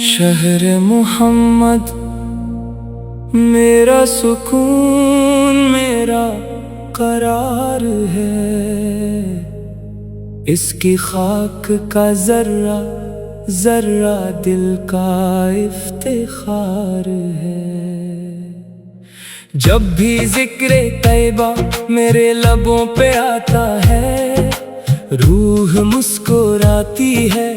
شہر محمد میرا سکون میرا قرار ہے، اس کی خاک کا ذرہ ذرہ دل کا افتخار ہے۔ جب بھی ذکر طیبہ میرے لبوں پہ آتا ہے، روح مسکراتی ہے،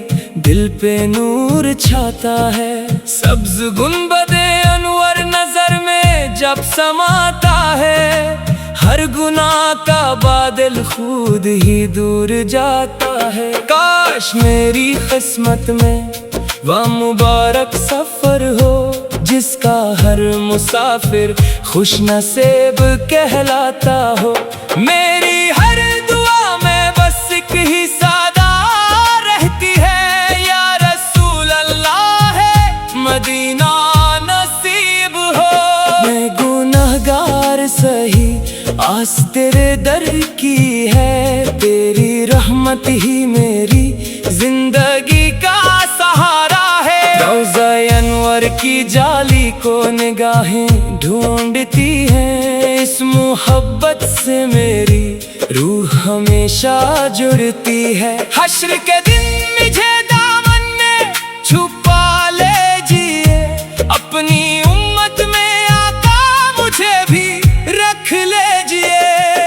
دل پہ نور چھاتا ہے۔ سبز گنبد انور نظر میں جب سماتا ہے، ہر گناہ کا بادل خود ہی دور جاتا ہے۔ کاش میری قسمت میں وہ مبارک سفر ہو، جس کا ہر مسافر خوش نصیب کہلاتا ہو۔ میری ہر دعا میں بس ایک ہی سادہ رہتی ہے، یا رسول اللہ ہے مدینہ نصیب ہو۔ میں گنہگار سہی آس تیرے در کی ہے، تیری رحمت ہی میری زندگی کا سہارا ہے۔ روضہ انور کی جالی کو نگاہیں ڈھونڈتی ہیں، اس محبت سے میری روح ہمیشہ جڑتی ہے۔ حشر کے دن مجھے دامن میں چھپا لیجیے، اپنی امت میں آقا مجھے بھی رکھ لیجیے۔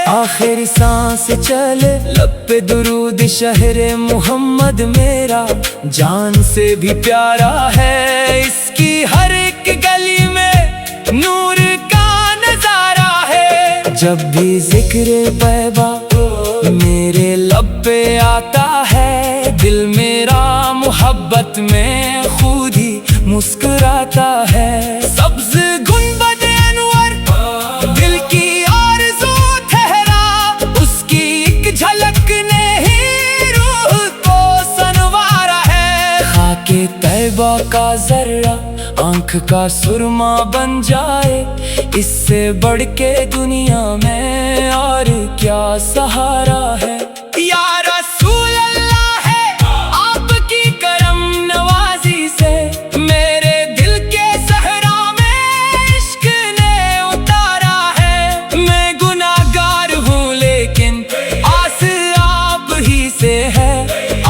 آخر سانس چلے لب پہ درود شہر محمد میرا، جان سے بھی پیارا ہے، اس کی ہر ایک گلی میں نور کا نظارہ ہے۔ جب بھی ذکر طیبہ میرے لب پہ آتا ہے، دل میرا محبت میں خود ہی مسکراتا ہے۔ سبز گنبد انور دل کی آرزو ٹھہرا، اس کی ایک جھلک نے ہی روح کو سنوارا ہے۔ خاک طیبہ کا ذرہ آنکھ کا سرما بن جائے، اس سے بڑھ کے دنیا میں اور کیا سہارا ہے۔ یا رسول اللہ ہے آپ کی کرم نوازی سے، میرے دل کے صحرا میں عشق نے اتارا ہے۔ میں گناہگار ہوں لیکن آس آپ ہی سے ہے،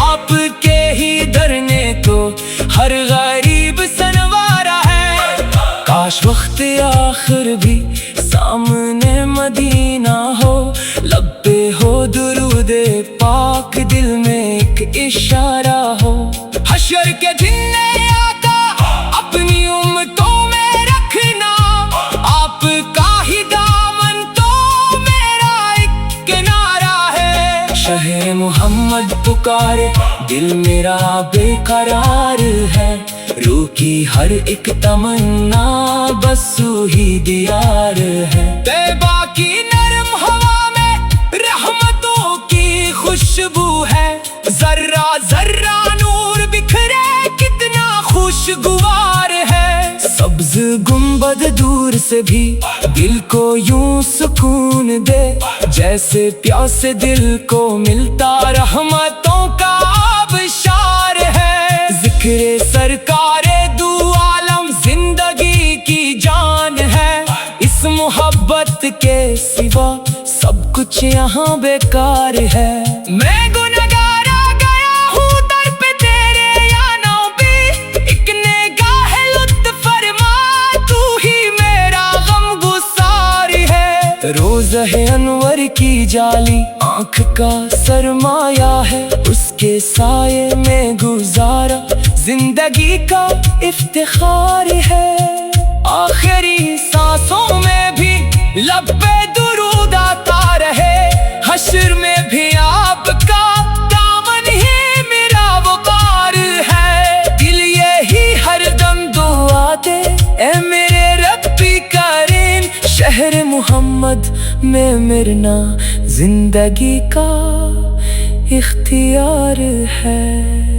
آپ کے ہی در نے تو ہر غریب سنوارا ہے۔ کاش وقت آخر بھی سامنے مدینہ ہو، لب پہ ہو درود پاک، دل میں ایک اشارہ ہو۔ حشر کے دن نے آقا اپنی امتوں میں رکھنا، آپ کا ہی دامن تو میرا ایک کنارہ ہے۔ شہر محمد پکارے دل میرا بے قرار ہے، روح کی ہر ایک تمنا بس وہی دیار ہے۔ طیبہ کی نرم ہوا میں رحمتوں کی خوشبو ہے، ذرہ ذرہ نور بکھرے کتنا خوشگوار ہے۔ سبز گنبد دور سے بھی دل کو یوں سکون دے، جیسے پیاسے دل کو ملتا رحمتوں کا آبشار ہے۔ ذکر سرکار دو عالم زندگی کی جان ہے، اس محبت کے سوا سب کچھ یہاں بیکار ہے۔ میں گنہگار آ گیا ہوں در پہ تیرے یا نبی، ایک نگاہ لطف فرما تو ہی میرا غم گسار ہے۔ روضہ انور کی جالی آنکھ کا سرمایہ ہے، اس کے سائے میں گزارا زندگی کا افتخار ہے۔ آخری سانسوں میں بھی لب پہ درود آتا رہے، حشر میں بھی آپ کا دامن ہی میرا وقار ہے۔ دل یہی ہر دم دعا دے، اے میرے ربی کریم، شہر محمد میں مرنا زندگی کا اختیار ہے۔